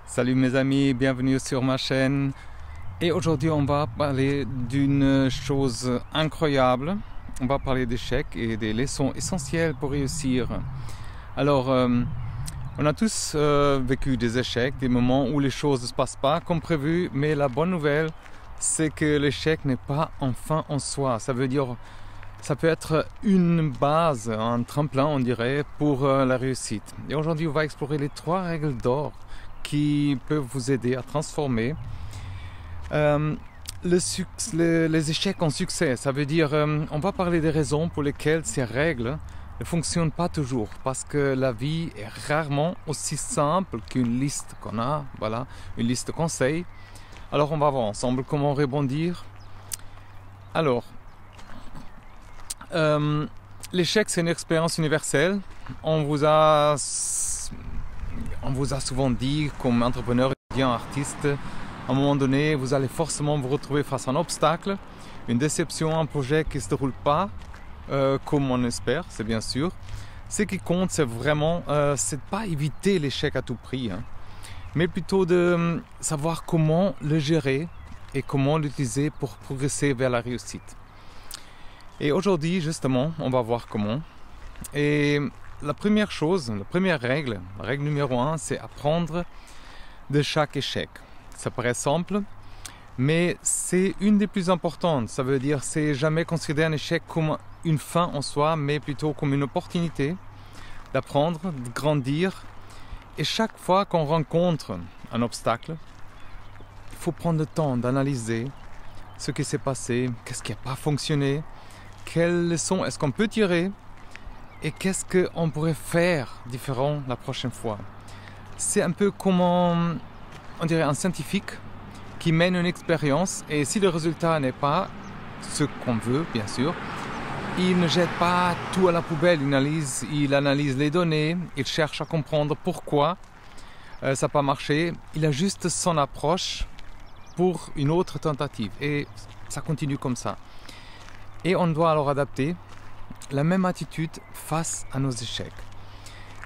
Salut mes amis, bienvenue sur ma chaîne. Et aujourd'hui on va parler d'une chose incroyable. On va parler d'échecs et des leçons essentielles pour réussir. Alors, on a tous vécu des échecs, des moments où les choses ne se passent pas comme prévu. Mais la bonne nouvelle, c'est que l'échec n'est pas un fin en soi. Ça veut dire, ça peut être une base, un tremplin on dirait, pour la réussite. Et aujourd'hui on va explorer les 3 règles d'or qui peuvent vous aider à transformer les échecs en succès. Ça veut dire, on va parler des raisons pour lesquelles ces règles ne fonctionnent pas toujours, parce que la vie est rarement aussi simple qu'une liste qu'on a, voilà, une liste de conseils. Alors on va voir ensemble comment rebondir. Alors, l'échec c'est une expérience universelle. On vous a souvent dit, comme entrepreneur, étudiant, artiste, à un moment donné, vous allez forcément vous retrouver face à un obstacle, une déception, un projet qui ne se déroule pas comme on espère, c'est bien sûr. Ce qui compte, c'est vraiment, c'est de pas éviter l'échec à tout prix, hein, mais plutôt de savoir comment le gérer et comment l'utiliser pour progresser vers la réussite. Et aujourd'hui, justement, on va voir comment. Et la première chose, la première règle, la règle numéro 1, c'est apprendre de chaque échec. Ça paraît simple, mais c'est une des plus importantes. Ça veut dire, c'est jamais considérer un échec comme une fin en soi, mais plutôt comme une opportunité d'apprendre, de grandir. Et chaque fois qu'on rencontre un obstacle, il faut prendre le temps d'analyser ce qui s'est passé, qu'est-ce qui n'a pas fonctionné, quelles leçons est-ce qu'on peut tirer, et qu'est-ce qu'on pourrait faire différent la prochaine fois. C'est un peu comme, on dirait, un scientifique qui mène une expérience, et si le résultat n'est pas ce qu'on veut, bien sûr, il ne jette pas tout à la poubelle, il analyse les données, il cherche à comprendre pourquoi ça n'a pas marché. Il a juste son approche pour une autre tentative, et ça continue comme ça. Et on doit alors adapter la même attitude face à nos échecs.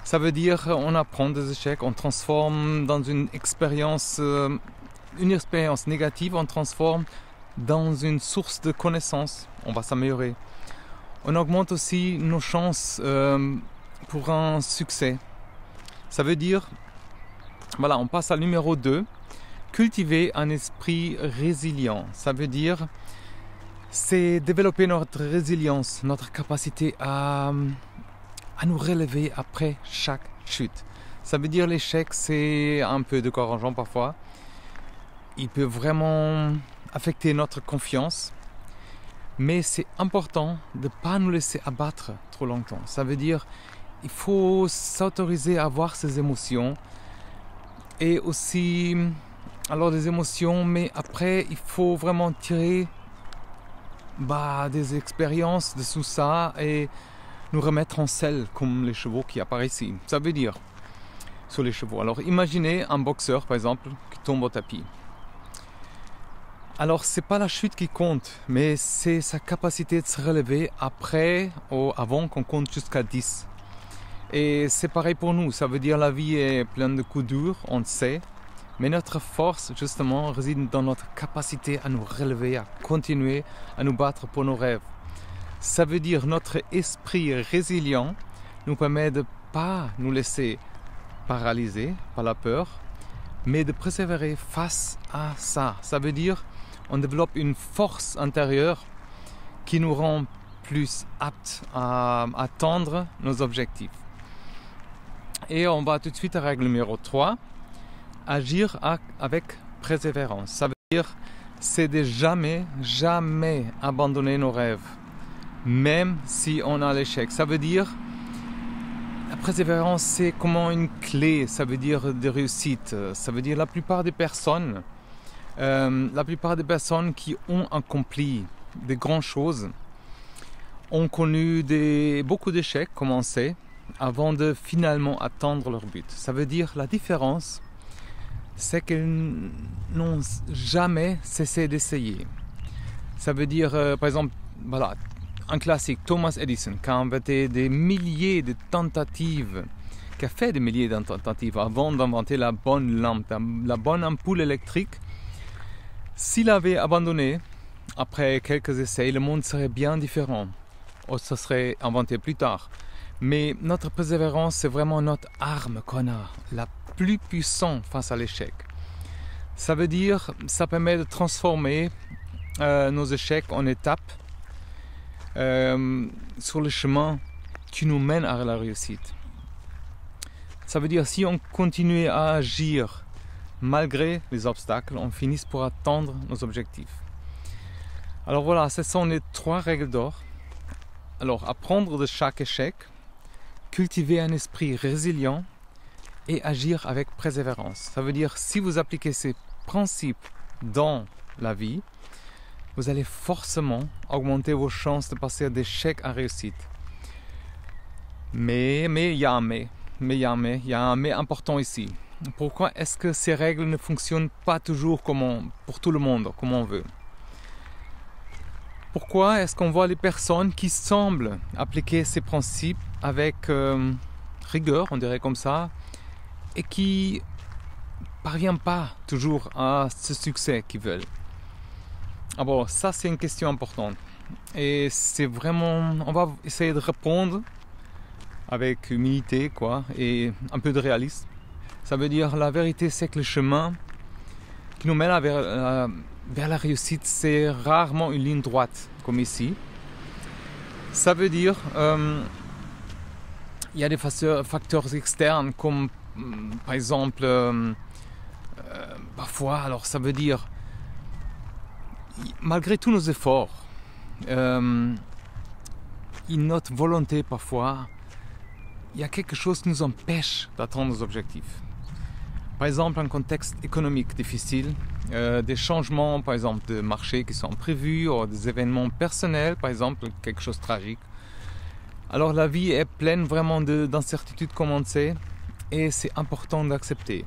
Ça veut dire, on apprend des échecs, on transforme dans une expérience négative, on transforme dans une source de connaissances, on va s'améliorer. On augmente aussi nos chances pour un succès. Ça veut dire, voilà, on passe à numéro 2, cultiver un esprit résilient. Ça veut dire, c'est développer notre résilience, notre capacité à nous relever après chaque chute. Ça veut dire l'échec, c'est un peu décourageant parfois. Il peut vraiment affecter notre confiance. Mais c'est important de ne pas nous laisser abattre trop longtemps. Ça veut dire il faut s'autoriser à avoir ces émotions. Et aussi, alors des émotions, mais après il faut vraiment tirer des expériences de tout ça et nous remettre en selle comme les chevaux qui apparaissent ici. Ça veut dire sur les chevaux. Alors imaginez un boxeur par exemple qui tombe au tapis. Alors c'est pas la chute qui compte, mais c'est sa capacité de se relever après ou avant qu'on compte jusqu'à 10. Et c'est pareil pour nous, ça veut dire la vie est pleine de coups durs, on le sait. Mais notre force, justement, réside dans notre capacité à nous relever, à continuer à nous battre pour nos rêves. Ça veut dire notre esprit résilient nous permet de ne pas nous laisser paralyser par la peur, mais de persévérer face à ça. Ça veut dire on développe une force intérieure qui nous rend plus aptes à atteindre nos objectifs. Et on va tout de suite à la règle numéro 3. Agir avec persévérance. Ça veut dire, c'est de jamais abandonner nos rêves, même si on a l'échec. Ça veut dire, la persévérance, c'est comme une clé, ça veut dire de réussite. Ça veut dire la plupart des personnes qui ont accompli de grandes choses ont connu beaucoup d'échecs, comme on sait, avant de finalement atteindre leur but. Ça veut dire la différence, c'est qu'ils n'ont jamais cessé d'essayer. Ça veut dire, par exemple, voilà, un classique, Thomas Edison, qui a inventé des milliers de tentatives qui a fait des milliers de tentatives avant d'inventer la bonne lampe, la bonne ampoule électrique. S'il avait abandonné, après quelques essais, le monde serait bien différent. Ou ça serait inventé plus tard. Mais notre persévérance, c'est vraiment notre arme qu'on a, la plus puissante face à l'échec. Ça veut dire, ça permet de transformer nos échecs en étapes sur le chemin qui nous mène à la réussite. Ça veut dire, si on continue à agir malgré les obstacles, on finit par atteindre nos objectifs. Alors voilà, ce sont les 3 règles d'or. Alors, apprendre de chaque échec, cultiver un esprit résilient et agir avec persévérance. Ça veut dire, si vous appliquez ces principes dans la vie, vous allez forcément augmenter vos chances de passer d'échec à réussite. Mais il y a un mais. Il y a un mais important ici. Pourquoi est-ce que ces règles ne fonctionnent pas toujours pour tout le monde, comme on veut? Pourquoi est-ce qu'on voit les personnes qui semblent appliquer ces principes avec rigueur, on dirait comme ça, et qui ne parviennent pas toujours à ce succès qu'ils veulent? Alors ça, c'est une question importante. Et c'est vraiment, on va essayer de répondre avec humilité, et un peu de réalisme. Ça veut dire, la vérité, c'est que le chemin qui nous mène vers la réussite, c'est rarement une ligne droite, comme ici. Ça veut dire, il y a des facteurs externes, comme par exemple, parfois, alors ça veut dire, malgré tous nos efforts, notre volonté parfois, il y a quelque chose qui nous empêche d'atteindre nos objectifs. Par exemple, un contexte économique difficile, des changements, par exemple, de marché qui sont prévus, ou des événements personnels, par exemple, quelque chose de tragique. Alors la vie est pleine vraiment d'incertitudes, comme on sait, et c'est important d'accepter.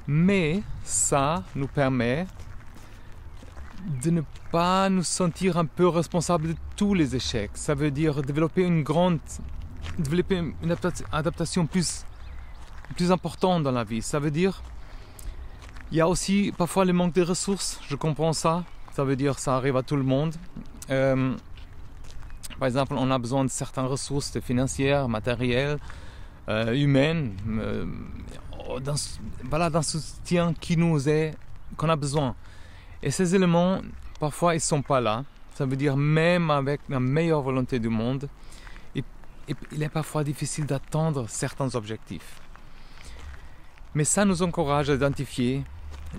Mais ça nous permet de ne pas nous sentir un peu responsables de tous les échecs. Ça veut dire développer une adaptation plus importante dans la vie. Ça veut dire, il y a aussi parfois le manque de ressources, je comprends ça. Ça veut dire, ça arrive à tout le monde. Par exemple, on a besoin de certaines ressources financières, matérielles, humaines, d'un soutien qu'on a besoin. Et ces éléments, parfois, ils ne sont pas là. Ça veut dire, même avec la meilleure volonté du monde, il est parfois difficile d'atteindre certains objectifs. Mais ça nous encourage à identifier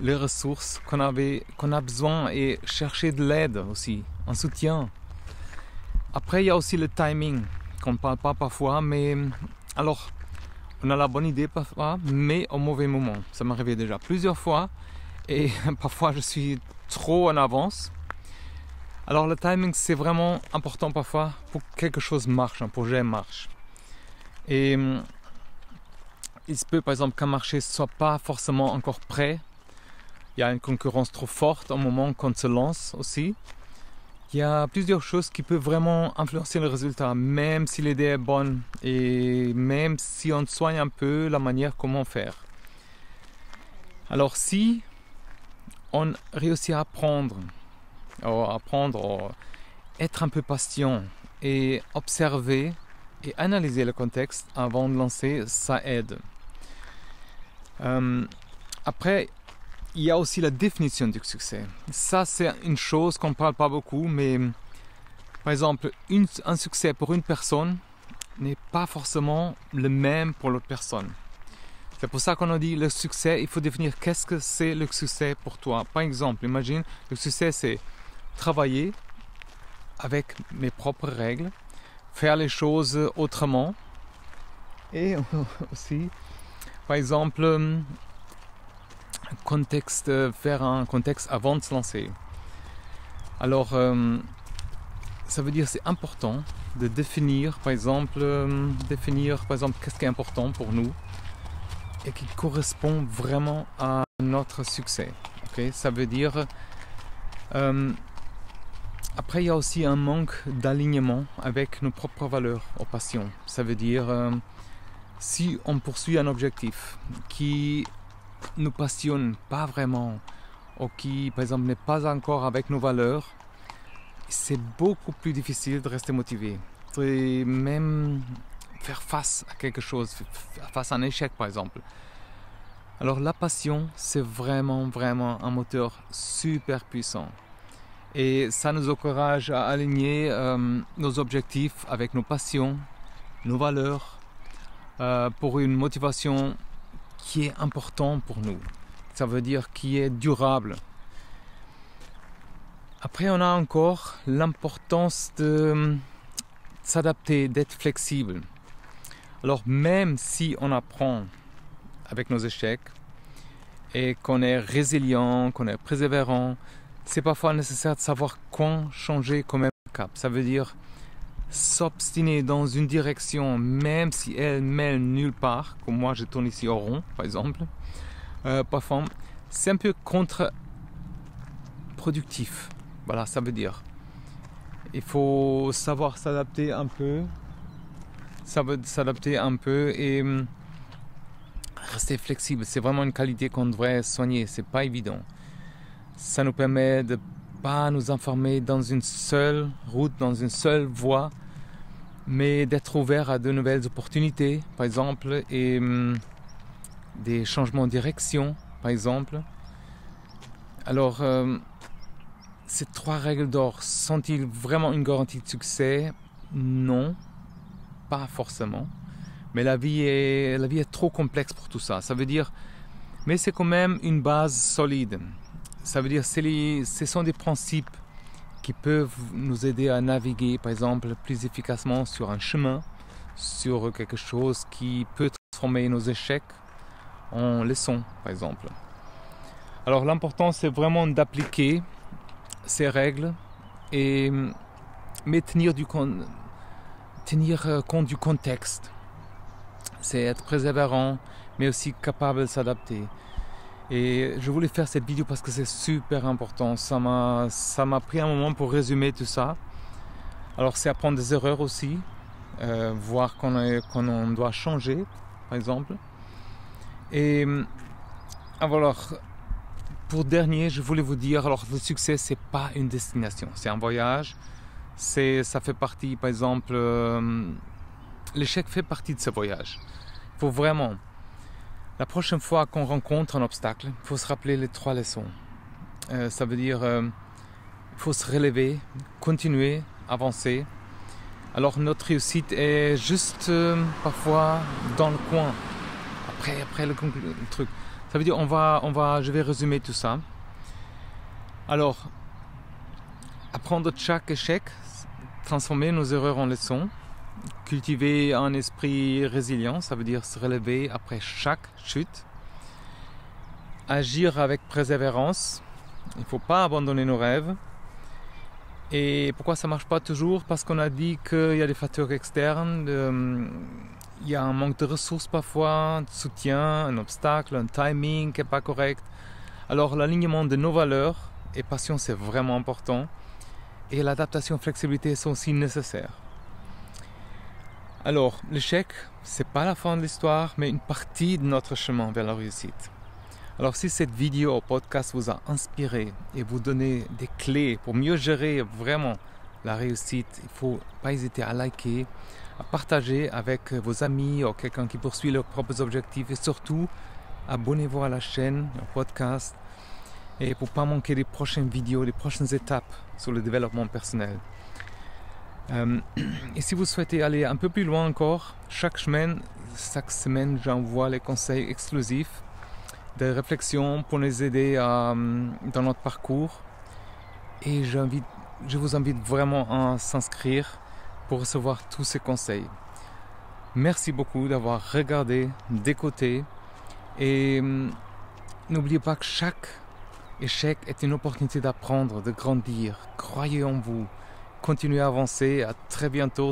les ressources qu'on a besoin et chercher de l'aide aussi, un soutien. Après, il y a aussi le timing, qu'on ne parle pas parfois, mais alors, on a la bonne idée parfois, mais au mauvais moment. Ça m'est arrivé déjà plusieurs fois et parfois je suis trop en avance. Alors le timing, c'est vraiment important parfois pour que quelque chose marche, un projet marche. Et il se peut par exemple qu'un marché ne soit pas forcément encore prêt. Il y a une concurrence trop forte au moment qu'on se lance aussi. Il y a plusieurs choses qui peuvent vraiment influencer le résultat, même si l'idée est bonne et même si on soigne un peu la manière comment faire. Alors si on réussit à apprendre, être un peu patient et observer et analyser le contexte avant de lancer, ça aide. Après, il y a aussi la définition du succès. Ça, c'est une chose qu'on ne parle pas beaucoup, mais par exemple, un succès pour une personne n'est pas forcément le même pour l'autre personne. C'est pour ça qu'on a dit le succès, il faut définir qu'est-ce que c'est le succès pour toi. Par exemple, imagine, le succès, c'est travailler avec mes propres règles, faire les choses autrement et aussi, par exemple, faire un contexte avant de se lancer. Alors, ça veut dire c'est important de définir, par exemple, qu'est-ce qui est important pour nous et qui correspond vraiment à notre succès. Okay? Ça veut dire après, il y a aussi un manque d'alignement avec nos propres valeurs ou passions. Ça veut dire, Si on poursuit un objectif qui ne nous passionne pas vraiment, ou qui par exemple n'est pas encore avec nos valeurs, c'est beaucoup plus difficile de rester motivé. Et même faire face à quelque chose, face à un échec par exemple. Alors la passion, c'est vraiment un moteur super puissant. Et ça nous encourage à aligner nos objectifs avec nos passions, nos valeurs, pour une motivation qui est importante pour nous. Ça veut dire qui est durable. Après, on a encore l'importance de s'adapter, d'être flexible. Alors même si on apprend avec nos échecs et qu'on est résilient, qu'on est persévérant, c'est parfois nécessaire de savoir quand changer quand même cap. Ça veut dire s'obstiner dans une direction même si elle mène nulle part, comme moi je tourne ici au rond par exemple. Parfois c'est un peu contre-productif. Voilà, ça veut dire il faut savoir s'adapter un peu, et rester flexible. C'est vraiment une qualité qu'on devrait soigner, c'est pas évident. Ça nous permet de pas nous enfermer dans une seule route, dans une seule voie, mais d'être ouvert à de nouvelles opportunités, par exemple, et des changements de direction, par exemple. Alors, ces 3 règles d'or sont-ils vraiment une garantie de succès? Non, pas forcément. Mais la vie est trop complexe pour tout ça. Ça veut dire, mais c'est quand même une base solide. Ça veut dire, ce sont des principes qui peuvent nous aider à naviguer, par exemple, plus efficacement sur un chemin, sur quelque chose qui peut transformer nos échecs en leçons, par exemple. Alors l'important, c'est vraiment d'appliquer ces règles, mais tenir compte du contexte. C'est être persévérant, mais aussi capable de s'adapter. Et je voulais faire cette vidéo parce que c'est super important. Ça m'a pris un moment pour résumer tout ça. Alors c'est apprendre des erreurs aussi, voir qu'on doit changer, par exemple. Et alors, pour dernier, je voulais vous dire, alors le succès, c'est pas une destination, c'est un voyage. Ça fait partie, par exemple, l'échec fait partie de ce voyage. Il faut vraiment, la prochaine fois qu'on rencontre un obstacle, il faut se rappeler les 3 leçons. Ça veut dire, il faut se relever, continuer, avancer. Alors notre réussite est juste parfois dans le coin, après le truc. Ça veut dire, je vais résumer tout ça. Alors, apprendre de chaque échec, transformer nos erreurs en leçons, cultiver un esprit résilient, ça veut dire se relever après chaque chute, agir avec persévérance, il ne faut pas abandonner nos rêves. Et pourquoi ça ne marche pas toujours? Parce qu'on a dit qu'il y a des facteurs externes, il y a un manque de ressources parfois, de soutien, un obstacle, un timing qui n'est pas correct. Alors l'alignement de nos valeurs et passion, c'est vraiment important. Et l'adaptation et flexibilité sont aussi nécessaires. Alors l'échec, ce n'est pas la fin de l'histoire, mais une partie de notre chemin vers la réussite. Alors si cette vidéo ou podcast vous a inspiré et vous donne des clés pour mieux gérer vraiment la réussite, il ne faut pas hésiter à liker, à partager avec vos amis ou quelqu'un qui poursuit leurs propres objectifs, et surtout abonnez-vous à la chaîne, au podcast, et pour ne pas manquer les prochaines vidéos, les prochaines étapes sur le développement personnel. Et si vous souhaitez aller un peu plus loin encore, chaque semaine j'envoie les conseils exclusifs, des réflexions pour nous aider dans notre parcours, et je vous invite vraiment à s'inscrire pour recevoir tous ces conseils. Merci beaucoup d'avoir regardé, d'écouter, et n'oubliez pas que chaque échec est une opportunité d'apprendre, de grandir. Croyez en vous, continuez à avancer. À très bientôt,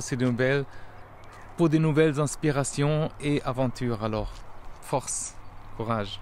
pour de nouvelles inspirations et aventures. Alors, force, courage.